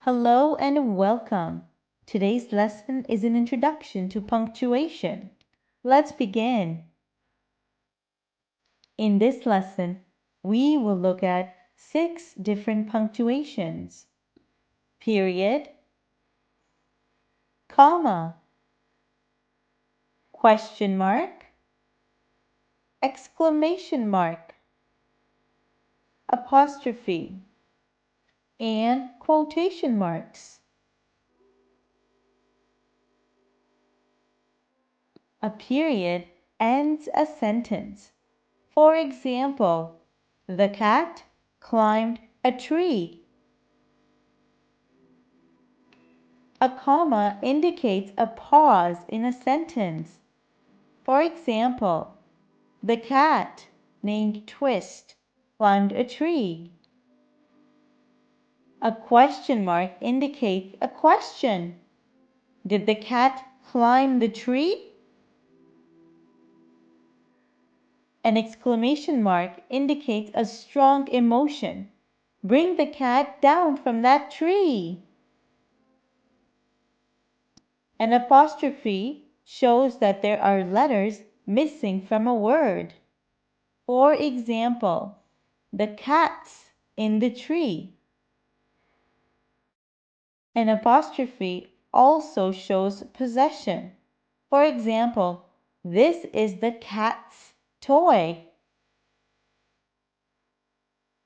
Hello and welcome. Today's lesson is an introduction to punctuation. Let's begin. In this lesson, we will look at 6 different punctuations: period, comma, question mark, exclamation mark, apostrophe, and quotation marks. A period ends a sentence. For example, the cat climbed a tree. A comma indicates a pause in a sentence. For example, the cat named Twist climbed a tree. A question mark indicates a question. Did the cat climb the tree? An exclamation mark indicates a strong emotion. Bring the cat down from that tree. An apostrophe shows that there are letters missing from a word. For example, the cat's in the tree. An apostrophe also shows possession. For example, this is the cat's toy.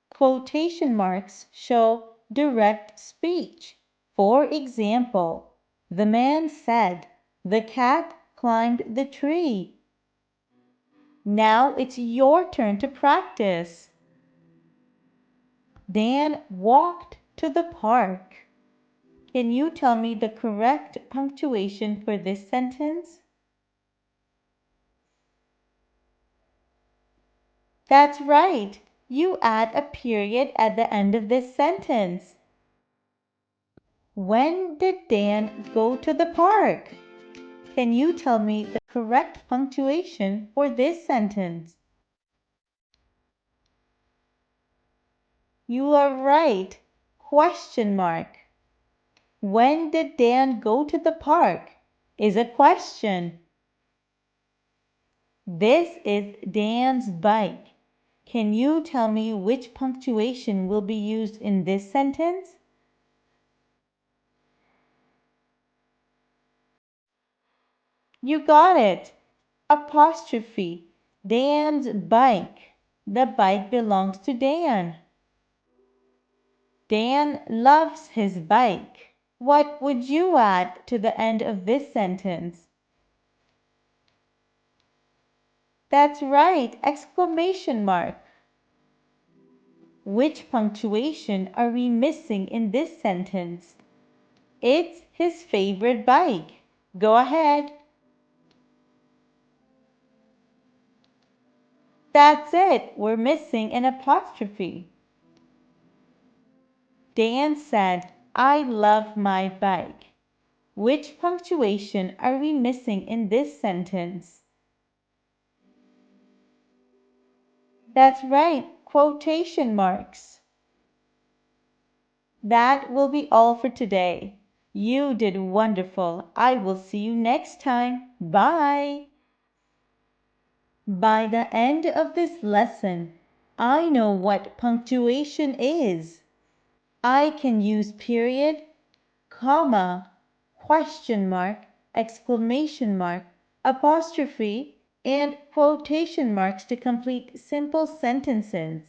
Quotation marks show direct speech. For example, the man said, the cat climbed the tree. Now it's your turn to practice. Dan walked to the park. Can you tell me the correct punctuation for this sentence? That's right. You add a period at the end of this sentence. When did Dan go to the park? Can you tell me the correct punctuation for this sentence? You are right. Question mark. When did Dan go to the park is a question. This is Dan's bike. Can you tell me which punctuation will be used in this sentence? You got it. Apostrophe. Dan's bike. The bike belongs to Dan. Dan loves his bike. What would you add to the end of this sentence? That's right, exclamation mark. Which punctuation are we missing in this sentence? It's his favorite bike. Go ahead. That's it, we're missing an apostrophe. Dan said, I love my bike. Which punctuation are we missing in this sentence? That's right, quotation marks. That will be all for today. You did wonderful. I will see you next time. Bye. By the end of this lesson, I know what punctuation is. I can use period, comma, question mark, exclamation mark, apostrophe, and quotation marks to complete simple sentences.